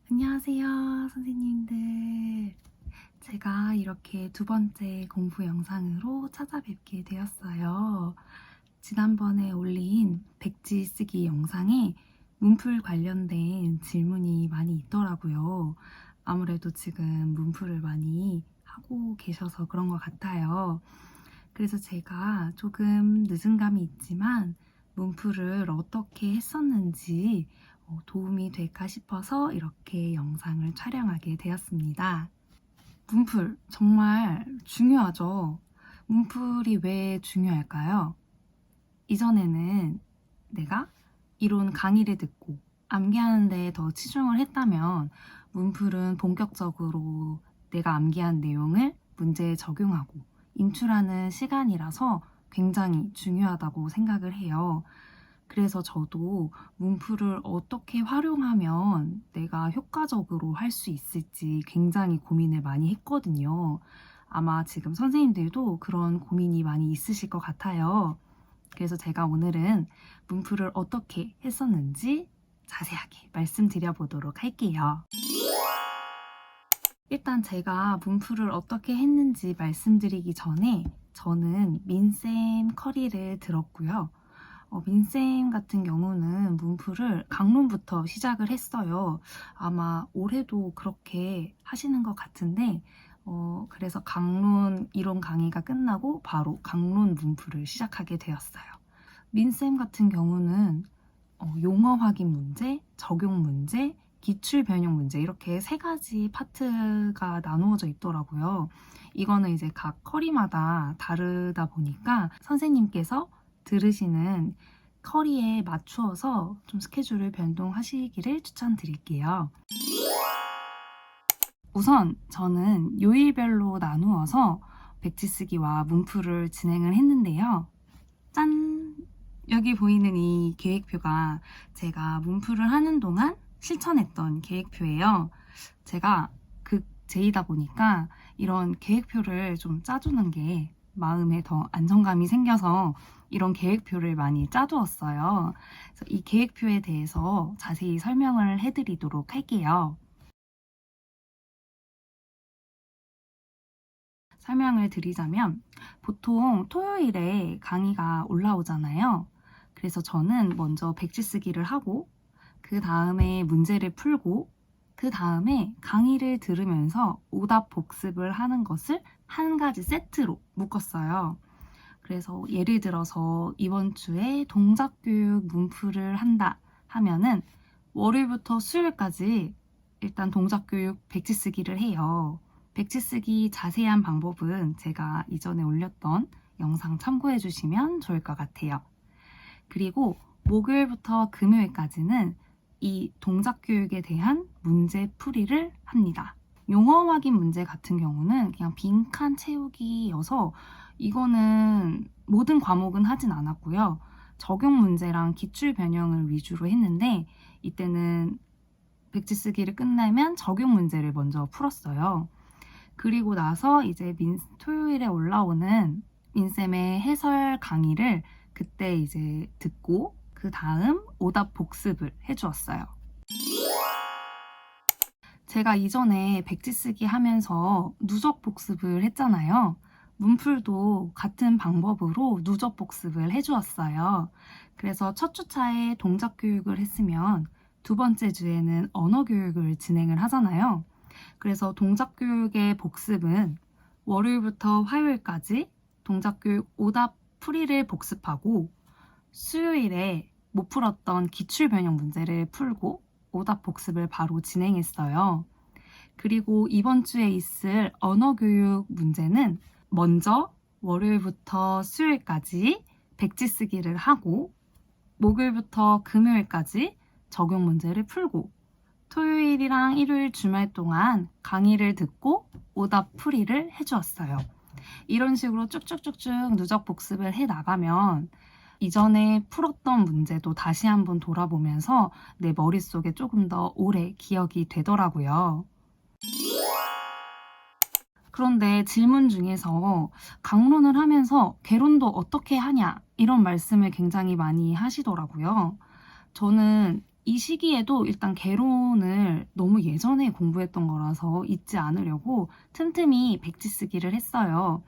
안녕하세요, 선생님들. 제가 이렇게 두 번째 공부 영상으로 찾아뵙게 되었어요. 지난번에 올린 백지 쓰기 영상에 문풀 관련된 질문이 많이 있더라고요. 아무래도 지금 문풀을 많이 하고 계셔서 그런 것 같아요. 그래서 제가 조금 늦은 감이 있지만 문풀을 어떻게 했었는지 도움이 될까 싶어서 이렇게 영상을 촬영하게 되었습니다. 문풀 정말 중요하죠. 문풀이 왜 중요할까요? 이전에는 내가 이론 강의를 듣고 암기하는 데 더 치중을 했다면 문풀은 본격적으로 내가 암기한 내용을 문제에 적용하고 인출하는 시간이라서 굉장히 중요하다고 생각을 해요. 그래서 저도 문풀을 어떻게 활용하면 내가 효과적으로 할 수 있을지 굉장히 고민을 많이 했거든요. 아마 지금 선생님들도 그런 고민이 많이 있으실 것 같아요. 그래서 제가 오늘은 문풀을 어떻게 했었는지 자세하게 말씀드려 보도록 할게요. 일단 제가 문풀을 어떻게 했는지 말씀드리기 전에 저는 민쌤 커리를 들었고요. 민쌤 같은 경우는 문풀을 강론부터 시작을 했어요. 아마 올해도 그렇게 하시는 것 같은데 그래서 강론 이론 강의가 끝나고 바로 강론 문풀을 시작하게 되었어요. 민쌤 같은 경우는 용어 확인 문제, 적용 문제, 기출 변형 문제 이렇게 세 가지 파트가 나누어져 있더라고요. 이거는 이제 각 커리마다 다르다 보니까 선생님께서 들으시는 커리에 맞추어서 좀 스케줄을 변동하시기를 추천드릴게요. 우선 저는 요일별로 나누어서 백지 쓰기와 문풀을 진행을 했는데요. 짠! 여기 보이는 이 계획표가 제가 문풀을 하는 동안 실천했던 계획표예요. 제가 극제이다 보니까 이런 계획표를 좀 짜두는 게 마음에 더 안정감이 생겨서 이런 계획표를 많이 짜두었어요. 그래서 이 계획표에 대해서 자세히 설명을 해드리도록 할게요. 설명을 드리자면 보통 토요일에 강의가 올라오잖아요. 그래서 저는 먼저 백지 쓰기를 하고 그 다음에 문제를 풀고 그 다음에 강의를 들으면서 오답 복습을 하는 것을 한 가지 세트로 묶었어요. 그래서 예를 들어서 이번 주에 동작교육 문풀을 한다 하면은 월요일부터 수요일까지 일단 동작교육 백지 쓰기를 해요. 백지 쓰기 자세한 방법은 제가 이전에 올렸던 영상 참고해 주시면 좋을 것 같아요. 그리고 목요일부터 금요일까지는 이 동작교육에 대한 문제 풀이를 합니다. 용어 확인 문제 같은 경우는 그냥 빈칸 채우기여서 이거는 모든 과목은 하진 않았고요. 적용 문제랑 기출 변형을 위주로 했는데 이때는 백지 쓰기를 끝내면 적용 문제를 먼저 풀었어요. 그리고 나서 이제 토요일에 올라오는 민쌤의 해설 강의를 그때 이제 듣고 그 다음 오답 복습을 해주었어요. 제가 이전에 백지 쓰기 하면서 누적 복습을 했잖아요. 문풀도 같은 방법으로 누적 복습을 해주었어요. 그래서 첫 주차에 동작 교육을 했으면 두 번째 주에는 언어 교육을 진행을 하잖아요. 그래서 동작 교육의 복습은 월요일부터 화요일까지 동작 교육 오답 풀이를 복습하고 수요일에 못 풀었던 기출 변형 문제를 풀고 오답 복습을 바로 진행했어요. 그리고 이번 주에 있을 언어 교육 문제는 먼저 월요일부터 수요일까지 백지 쓰기를 하고 목요일부터 금요일까지 적용 문제를 풀고 토요일이랑 일요일 주말 동안 강의를 듣고 오답 풀이를 해주었어요. 이런 식으로 쭉쭉쭉쭉 누적 복습을 해 나가면 이전에 풀었던 문제도 다시 한번 돌아보면서 내 머릿속에 조금 더 오래 기억이 되더라고요. 그런데 질문 중에서 강론을 하면서 개론도 어떻게 하냐 이런 말씀을 굉장히 많이 하시더라고요. 저는 이 시기에도 일단 개론을 너무 예전에 공부했던 거라서 잊지 않으려고 틈틈이 백지 쓰기를 했어요.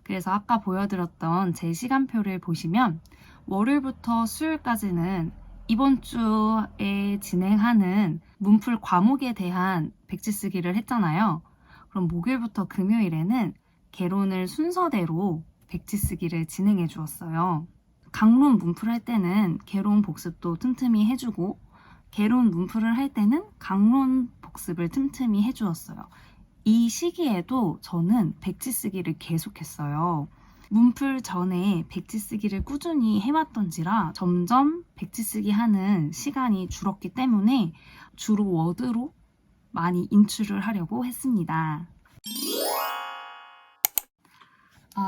그래서 아까 보여드렸던 제 시간표를 보시면 월요일부터 수요일까지는 이번 주에 진행하는 문풀 과목에 대한 백지 쓰기를 했잖아요. 그럼 목요일부터 금요일에는 개론을 순서대로 백지 쓰기를 진행해 주었어요. 강론 문풀 할 때는 개론 복습도 틈틈이 해주고 개론 문풀을 할 때는 강론 복습을 틈틈이 해주었어요. 이 시기에도 저는 백지 쓰기를 계속했어요. 문풀 전에 백지 쓰기를 꾸준히 해왔던지라 점점 백지 쓰기 하는 시간이 줄었기 때문에 주로 워드로 많이 인출을 하려고 했습니다.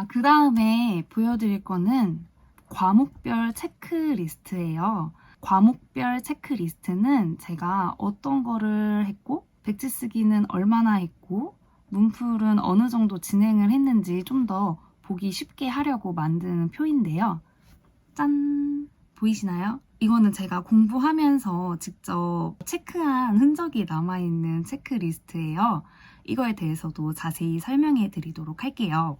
그 다음에 보여드릴 거는 과목별 체크리스트예요. 과목별 체크리스트는 제가 어떤 거를 했고 백지 쓰기는 얼마나 했고 문풀은 어느 정도 진행을 했는지 좀 더 보기 쉽게 하려고 만든 표인데요. 짠! 보이시나요? 이거는 제가 공부하면서 직접 체크한 흔적이 남아있는 체크리스트예요. 이거에 대해서도 자세히 설명해 드리도록 할게요.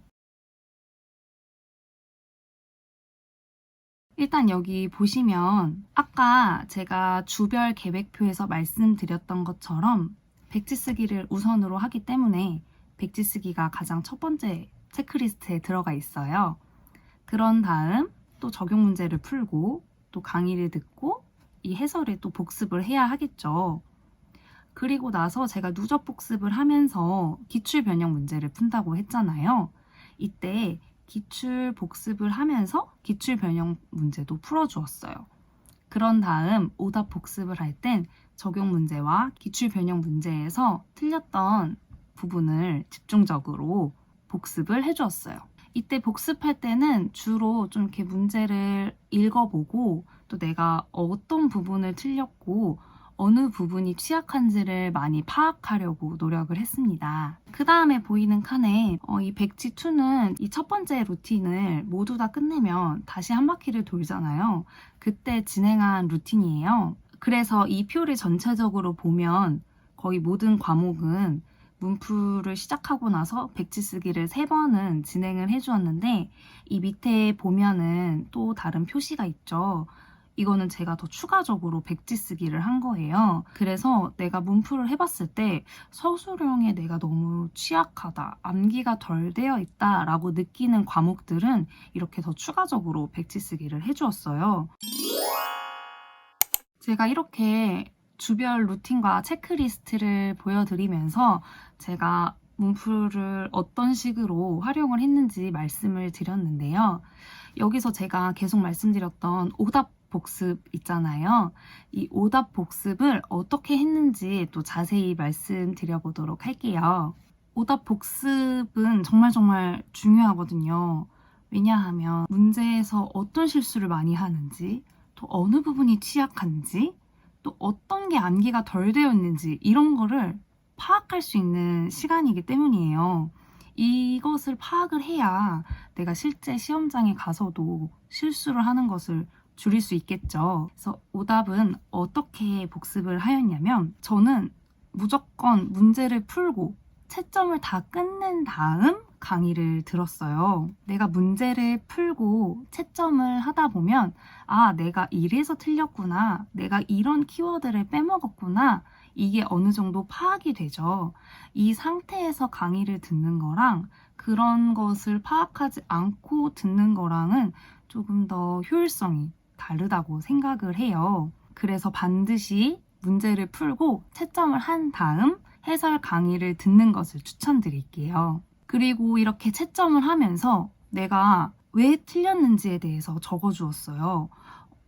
일단 여기 보시면 아까 제가 주별 계획표에서 말씀드렸던 것처럼 백지 쓰기를 우선으로 하기 때문에 백지 쓰기가 가장 첫 번째 체크리스트에 들어가 있어요. 그런 다음 또 적용 문제를 풀고 또 강의를 듣고 이 해설을 또 복습을 해야 하겠죠. 그리고 나서 제가 누적 복습을 하면서 기출 변형 문제를 푼다고 했잖아요. 이때 기출 복습을 하면서 기출 변형 문제도 풀어주었어요. 그런 다음 오답 복습을 할 땐 적용 문제와 기출 변형 문제에서 틀렸던 부분을 집중적으로 복습을 해주었어요. 이때 복습할 때는 주로 좀 이렇게 문제를 읽어보고 또 내가 어떤 부분을 틀렸고 어느 부분이 취약한지를 많이 파악하려고 노력을 했습니다. 그 다음에 보이는 칸에 이 백지2는 이 첫 번째 루틴을 모두 다 끝내면 다시 한 바퀴를 돌잖아요. 그때 진행한 루틴이에요. 그래서 이 표를 전체적으로 보면 거의 모든 과목은 문풀을 시작하고 나서 백지 쓰기를 3번은 진행을 해주었는데 이 밑에 보면은 또 다른 표시가 있죠. 이거는 제가 더 추가적으로 백지 쓰기를 한 거예요. 그래서 내가 문풀을 해봤을 때 서술형에 내가 너무 취약하다, 암기가 덜 되어 있다 라고 느끼는 과목들은 이렇게 더 추가적으로 백지 쓰기를 해주었어요. 제가 이렇게 주별 루틴과 체크리스트를 보여드리면서 제가 문풀을 어떤 식으로 활용을 했는지 말씀을 드렸는데요. 여기서 제가 계속 말씀드렸던 오답 복습 있잖아요. 이 오답 복습을 어떻게 했는지 또 자세히 말씀드려보도록 할게요. 오답 복습은 정말 중요하거든요. 왜냐하면 문제에서 어떤 실수를 많이 하는지, 또 어느 부분이 취약한지, 또 어떤 게 암기가 덜 되어 있는지 이런 거를 파악할 수 있는 시간이기 때문이에요. 이것을 파악을 해야 내가 실제 시험장에 가서도 실수를 하는 것을 줄일 수 있겠죠. 그래서 오답은 어떻게 복습을 하였냐면 저는 무조건 문제를 풀고 채점을 다 끝낸 다음 강의를 들었어요. 내가 문제를 풀고 채점을 하다 보면 내가 이래서 틀렸구나. 내가 이런 키워드를 빼먹었구나. 이게 어느 정도 파악이 되죠. 이 상태에서 강의를 듣는 거랑 그런 것을 파악하지 않고 듣는 거랑은 조금 더 효율성이 다르다고 생각을 해요. 그래서 반드시 문제를 풀고 채점을 한 다음 해설 강의를 듣는 것을 추천드릴게요. 그리고 이렇게 채점을 하면서 내가 왜 틀렸는지에 대해서 적어주었어요.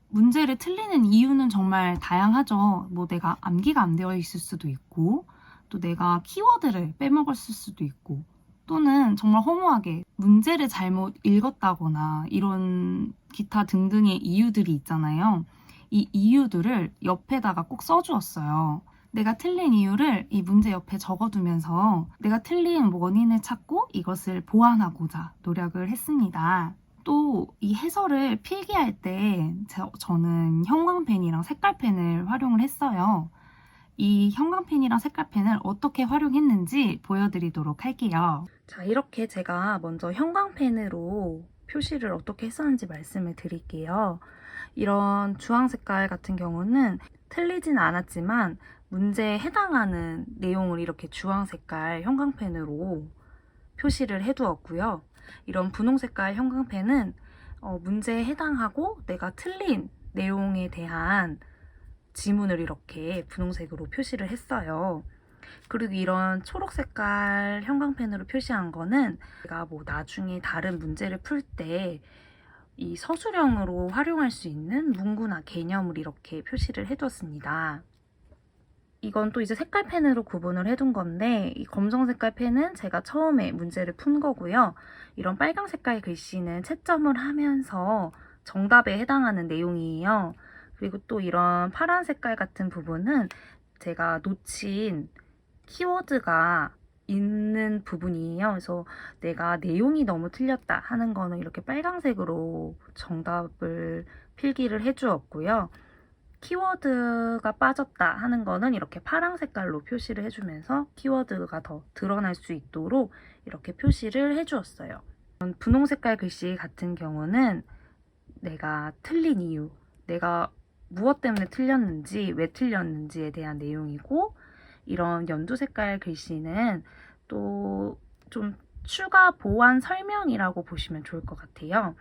문제를 틀리는 이유는 정말 다양하죠. 내가 암기가 안 되어 있을 수도 있고, 또 내가 키워드를 빼먹었을 수도 있고, 또는 정말 허무하게 문제를 잘못 읽었다거나 이런 기타 등등의 이유들이 있잖아요. 이 이유들을 옆에다가 꼭 써주었어요. 내가 틀린 이유를 이 문제 옆에 적어두면서 내가 틀린 원인을 찾고 이것을 보완하고자 노력을 했습니다. 또 이 해설을 필기할 때 저는 형광펜이랑 색깔펜을 활용을 했어요. 이 형광펜이랑 색깔펜을 어떻게 활용했는지 보여드리도록 할게요. 자, 이렇게 제가 먼저 형광펜으로 표시를 어떻게 했었는지 말씀을 드릴게요. 이런 주황 색깔 같은 경우는 틀리진 않았지만 문제에 해당하는 내용을 이렇게 주황 색깔 형광펜으로 표시를 해두었고요. 이런 분홍 색깔 형광펜은 문제에 해당하고 내가 틀린 내용에 대한 지문을 이렇게 분홍색으로 표시를 했어요. 그리고 이런 초록 색깔 형광펜으로 표시한 거는 제가 뭐 나중에 다른 문제를 풀 때 이 서술형으로 활용할 수 있는 문구나 개념을 이렇게 표시를 해두었습니다. 이건 또 이제 색깔펜으로 구분을 해둔 건데, 이 검정 색깔 펜은 제가 처음에 문제를 푼 거고요. 이런 빨강 색깔 글씨는 채점을 하면서 정답에 해당하는 내용이에요. 그리고 또 이런 파란 색깔 같은 부분은 제가 놓친 키워드가 있는 부분이에요. 그래서 내가 내용이 너무 틀렸다 하는 거는 이렇게 빨강색으로 정답을 필기를 해주었고요. 키워드가 빠졌다 하는 거는 이렇게 파랑 색깔로 표시를 해주면서 키워드가 더 드러날 수 있도록 이렇게 표시를 해주었어요. 분홍 색깔 글씨 같은 경우는 내가 틀린 이유, 내가 무엇 때문에 틀렸는지, 왜 틀렸는지에 대한 내용이고, 이런 연두 색깔 글씨는 또 좀 추가 보완 설명이라고 보시면 좋을 것 같아요.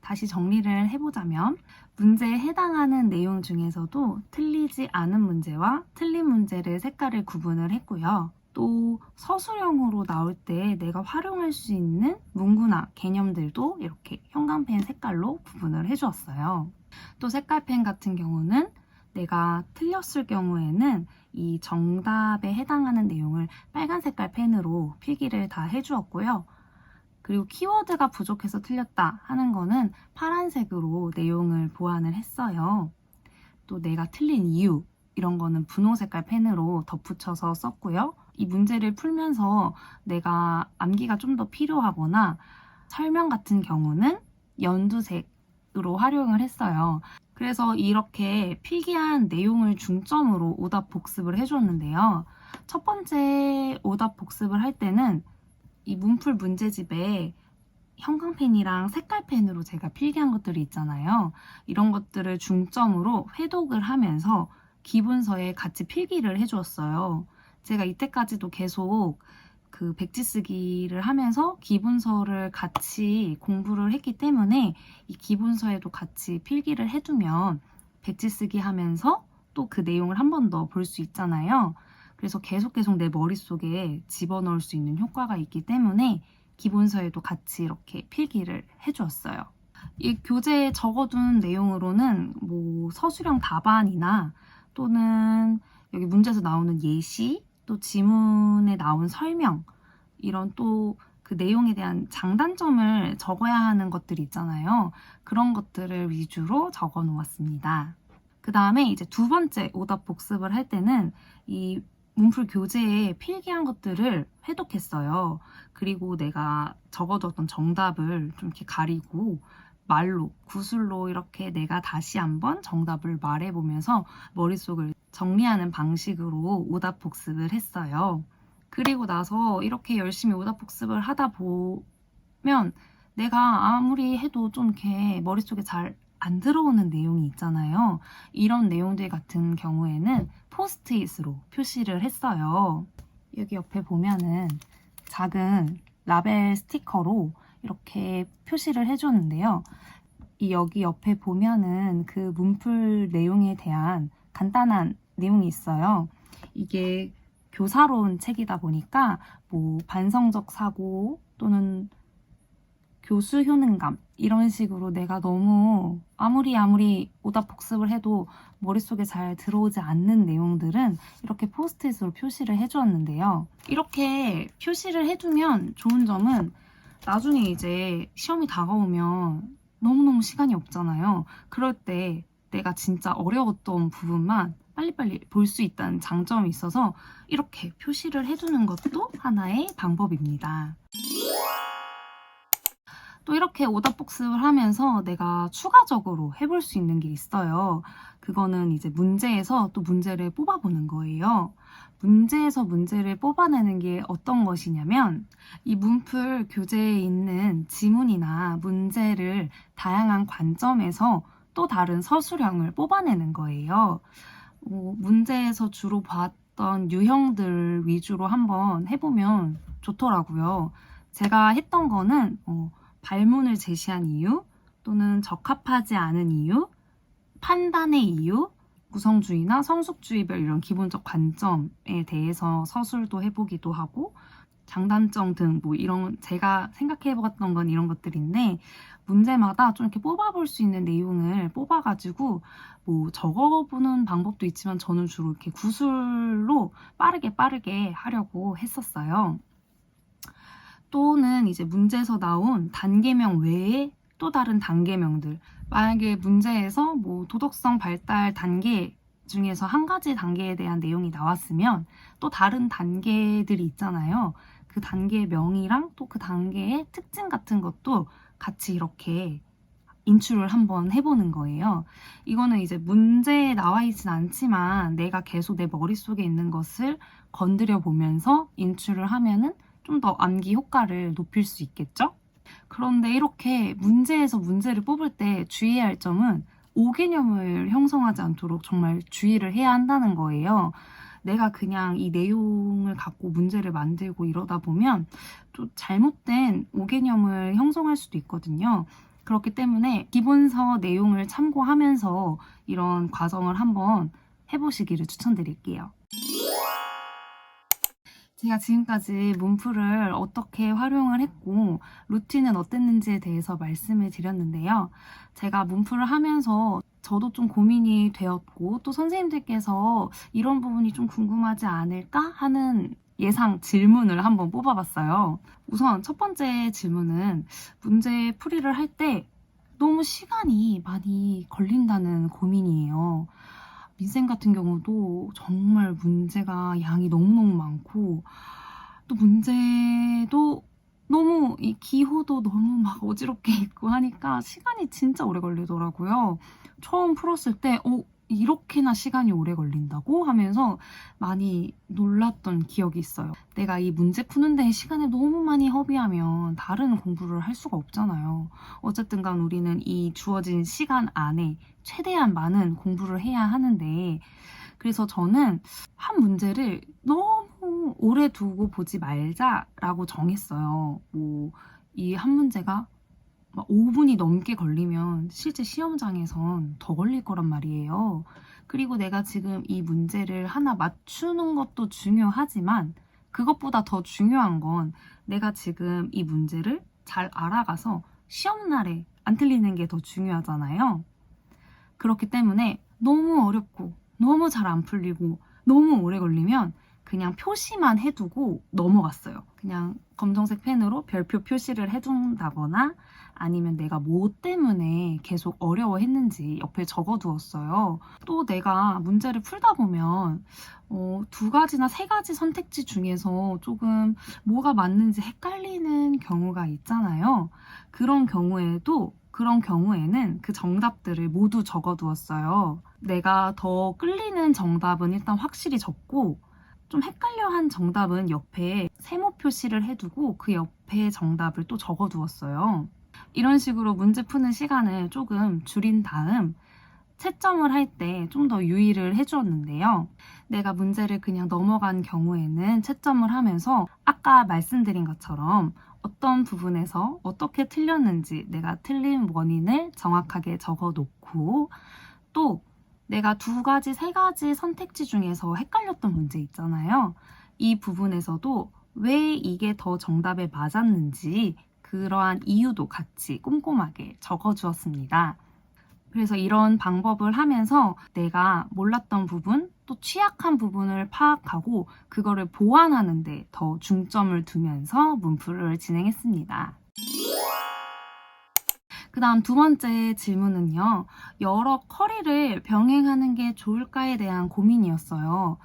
다시 정리를 해보자면 문제에 해당하는 내용 중에서도 틀리지 않은 문제와 틀린 문제를 색깔을 구분을 했고요. 또 서술형으로 나올 때 내가 활용할 수 있는 문구나 개념들도 이렇게 형광펜 색깔로 구분을 해주었어요. 또 색깔펜 같은 경우는 내가 틀렸을 경우에는 이 정답에 해당하는 내용을 빨간 색깔 펜으로 필기를 다 해주었고요. 그리고 키워드가 부족해서 틀렸다 하는 거는 파란색으로 내용을 보완을 했어요. 또 내가 틀린 이유, 이런 거는 분홍 색깔 펜으로 덧붙여서 썼고요. 이 문제를 풀면서 내가 암기가 좀 더 필요하거나 설명 같은 경우는 연두색으로 활용을 했어요. 그래서 이렇게 필기한 내용을 중점으로 오답 복습을 해주었는데요. 첫 번째 오답 복습을 할 때는 이 문풀 문제집에 형광펜이랑 색깔펜으로 제가 필기한 것들이 있잖아요. 이런 것들을 중점으로 회독을 하면서 기본서에 같이 필기를 해주었어요. 제가 이때까지도 계속 그 백지 쓰기를 하면서 기본서를 같이 공부를 했기 때문에 이 기본서에도 같이 필기를 해두면 백지 쓰기 하면서 또 그 내용을 한 번 더 볼 수 있잖아요. 그래서 계속 내 머릿속에 집어넣을 수 있는 효과가 있기 때문에 기본서에도 같이 이렇게 필기를 해주었어요. 이 교재에 적어둔 내용으로는 뭐 서술형 답안이나 또는 여기 문제에서 나오는 예시, 또 지문에 나온 설명, 이런 또 그 내용에 대한 장단점을 적어야 하는 것들이 있잖아요. 그런 것들을 위주로 적어 놓았습니다. 그 다음에 이제 두 번째 오답 복습을 할 때는 이 문풀 교재에 필기한 것들을 회독했어요. 그리고 내가 적어뒀던 정답을 좀 이렇게 가리고 말로, 구술로 이렇게 내가 다시 한번 정답을 말해보면서 머릿속을 정리하는 방식으로 오답 복습을 했어요. 그리고 나서 이렇게 열심히 오답 복습을 하다 보면 내가 아무리 해도 좀 이렇게 머릿속에 잘 안 들어오는 내용이 있잖아요. 이런 내용들 같은 경우에는 포스트잇으로 표시를 했어요. 여기 옆에 보면은 작은 라벨 스티커로 이렇게 표시를 해줬는데요. 여기 옆에 보면은 그 문풀 내용에 대한 간단한 내용이 있어요. 이게 교사론 책이다 보니까 뭐 반성적 사고 또는 교수 효능감 이런 식으로 내가 너무 아무리 오답 복습을 해도 머릿속에 잘 들어오지 않는 내용들은 이렇게 포스트잇으로 표시를 해주었는데요. 이렇게 표시를 해두면 좋은 점은 나중에 이제 시험이 다가오면 너무너무 시간이 없잖아요. 그럴 때 내가 진짜 어려웠던 부분만 빨리빨리 볼 수 있다는 장점이 있어서 이렇게 표시를 해두는 것도 하나의 방법입니다. 또 이렇게 오답 복습을 하면서 내가 추가적으로 해볼 수 있는 게 있어요. 그거는 이제 문제에서 또 문제를 뽑아보는 거예요. 문제에서 문제를 뽑아내는 게 어떤 것이냐면 이 문풀 교재에 있는 지문이나 문제를 다양한 관점에서 또 다른 서술형을 뽑아내는 거예요. 문제에서 주로 봤던 유형들 위주로 한번 해보면 좋더라고요. 제가 했던 거는 발문을 제시한 이유, 또는 적합하지 않은 이유, 판단의 이유, 구성주의나 성숙주의별 이런 기본적 관점에 대해서 서술도 해보기도 하고, 장단점 등 뭐 이런 제가 생각해봤던 건 이런 것들인데, 문제마다 좀 이렇게 뽑아볼 수 있는 내용을 뽑아가지고 뭐 적어보는 방법도 있지만 저는 주로 이렇게 구술로 빠르게 하려고 했었어요. 또는 이제 문제에서 나온 단계명 외에 또 다른 단계명들, 만약에 문제에서 뭐 도덕성 발달 단계 중에서 한 가지 단계에 대한 내용이 나왔으면 또 다른 단계들이 있잖아요. 그 단계명이랑 또 그 단계의 특징 같은 것도 같이 이렇게 인출을 한번 해보는 거예요. 이거는 이제 문제에 나와 있진 않지만 내가 계속 내 머릿속에 있는 것을 건드려 보면서 인출을 하면은 좀 더 암기 효과를 높일 수 있겠죠? 그런데 이렇게 문제에서 문제를 뽑을 때 주의해야 할 점은 오개념을 형성하지 않도록 정말 주의를 해야 한다는 거예요. 내가 그냥 이 내용을 갖고 문제를 만들고 이러다 보면 또 잘못된 오개념을 형성할 수도 있거든요. 그렇기 때문에 기본서 내용을 참고하면서 이런 과정을 한번 해보시기를 추천드릴게요. 제가 지금까지 문풀을 어떻게 활용을 했고 루틴은 어땠는지에 대해서 말씀을 드렸는데요. 제가 문풀을 하면서 저도 좀 고민이 되었고 또 선생님들께서 이런 부분이 좀 궁금하지 않을까 하는 예상 질문을 한번 뽑아봤어요. 우선 첫 번째 질문은 문제 풀이를 할 때 너무 시간이 많이 걸린다는 고민이에요. 민쌤 같은 경우도 정말 문제가 양이 너무너무 많고 또 문제도 너무 이 기호도 너무 막 어지럽게 있고 하니까 시간이 진짜 오래 걸리더라고요. 처음 풀었을 때 이렇게나 시간이 오래 걸린다고 하면서 많이 놀랐던 기억이 있어요. 내가 이 문제 푸는 데 시간을 너무 많이 허비하면 다른 공부를 할 수가 없잖아요. 어쨌든 간 우리는 이 주어진 시간 안에 최대한 많은 공부를 해야 하는데 그래서 저는 한 문제를 너무 오래 두고 보지 말자라고 정했어요. 뭐 이 한 문제가 막 5분이 넘게 걸리면 실제 시험장에선 더 걸릴 거란 말이에요. 그리고 내가 지금 이 문제를 하나 맞추는 것도 중요하지만 그것보다 더 중요한 건 내가 지금 이 문제를 잘 알아가서 시험날에 안 틀리는 게 더 중요하잖아요. 그렇기 때문에 너무 어렵고 너무 잘 안 풀리고 너무 오래 걸리면 그냥 표시만 해두고 넘어갔어요. 그냥 검정색 펜으로 별표 표시를 해둔다거나 아니면 내가 뭐 때문에 계속 어려워했는지 옆에 적어두었어요. 또 내가 문제를 풀다 보면 두 가지나 세 가지 선택지 중에서 조금 뭐가 맞는지 헷갈리는 경우가 있잖아요. 그런 경우에는 그 정답들을 모두 적어두었어요. 내가 더 끌리는 정답은 일단 확실히 적고 좀 헷갈려한 정답은 옆에 세모 표시를 해두고 그 옆에 정답을 또 적어두었어요. 이런 식으로 문제 푸는 시간을 조금 줄인 다음 채점을 할 때 좀 더 유의를 해주었는데요. 내가 문제를 그냥 넘어간 경우에는 채점을 하면서 아까 말씀드린 것처럼 어떤 부분에서 어떻게 틀렸는지 내가 틀린 원인을 정확하게 적어놓고 또 내가 두 가지, 세 가지 선택지 중에서 헷갈렸던 문제 있잖아요. 이 부분에서도 왜 이게 더 정답에 맞았는지 그러한 이유도 같이 꼼꼼하게 적어주었습니다. 그래서 이런 방법을 하면서 내가 몰랐던 부분, 또 취약한 부분을 파악하고 그거를 보완하는 데 더 중점을 두면서 문풀을 진행했습니다. 그 다음 두 번째 질문은요. 여러 커리를 병행하는 게 좋을까에 대한 고민이었어요.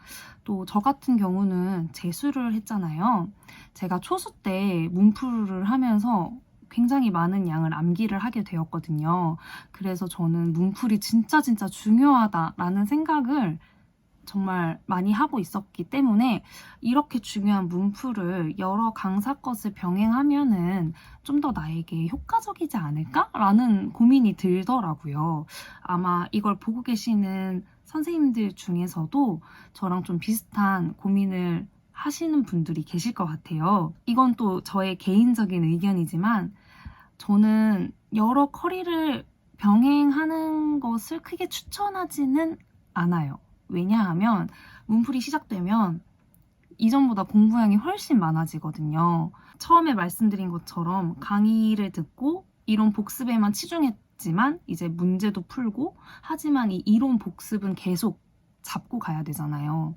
또 저 같은 경우는 재수를 했잖아요. 제가 초수 때 문풀을 하면서 굉장히 많은 양을 암기를 하게 되었거든요. 그래서 저는 문풀이 진짜 중요하다라는 생각을 정말 많이 하고 있었기 때문에 이렇게 중요한 문풀을 여러 강사 것을 병행하면은 좀 더 나에게 효과적이지 않을까라는 고민이 들더라고요. 아마 이걸 보고 계시는 선생님들 중에서도 저랑 좀 비슷한 고민을 하시는 분들이 계실 것 같아요. 이건 또 저의 개인적인 의견이지만 저는 여러 커리를 병행하는 것을 크게 추천하지는 않아요. 왜냐하면 문풀이 시작되면 이전보다 공부량이 훨씬 많아지거든요. 처음에 말씀드린 것처럼 강의를 듣고 이론 복습에만 치중했지만 이제 문제도 풀고, 하지만 이 이론 복습은 계속 잡고 가야 되잖아요.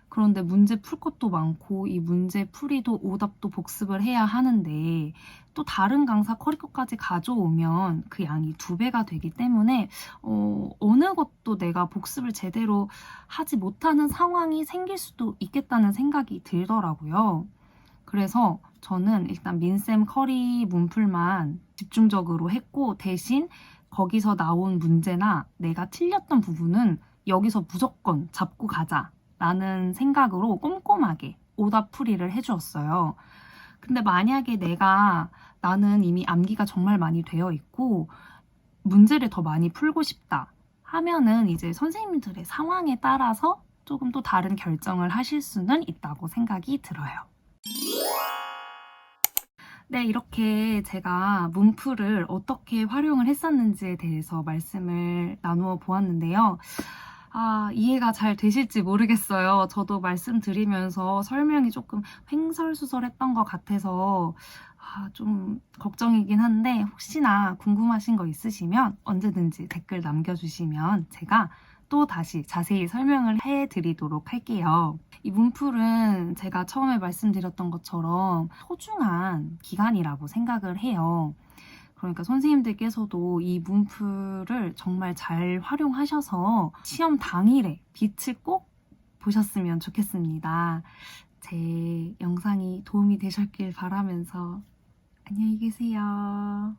그런데 문제 풀 것도 많고 이 문제 풀이도 오답도 복습을 해야 하는데 또 다른 강사 커리어까지 가져오면 그 양이 2배가 되기 때문에 어느 것도 내가 복습을 제대로 하지 못하는 상황이 생길 수도 있겠다는 생각이 들더라고요. 그래서 저는 일단 민쌤 커리 문풀만 집중적으로 했고, 대신 거기서 나온 문제나 내가 틀렸던 부분은 여기서 무조건 잡고 가자 라는 생각으로 꼼꼼하게 오답풀이를 해주었어요. 근데 만약에 나는 이미 암기가 정말 많이 되어 있고 문제를 더 많이 풀고 싶다 하면은 이제 선생님들의 상황에 따라서 조금 또 다른 결정을 하실 수는 있다고 생각이 들어요. 네, 이렇게 제가 문풀을 어떻게 활용을 했었는지에 대해서 말씀을 나누어 보았는데요. 이해가 잘 되실지 모르겠어요. 저도 말씀드리면서 설명이 조금 횡설수설했던 것 같아서 좀 걱정이긴 한데, 혹시나 궁금하신 거 있으시면 언제든지 댓글 남겨주시면 제가 또 다시 자세히 설명을 해드리도록 할게요. 이 문풀은 제가 처음에 말씀드렸던 것처럼 소중한 기간이라고 생각을 해요. 그러니까 선생님들께서도 이 문풀을 정말 잘 활용하셔서 시험 당일에 빛을 꼭 보셨으면 좋겠습니다. 제 영상이 도움이 되셨길 바라면서 안녕히 계세요.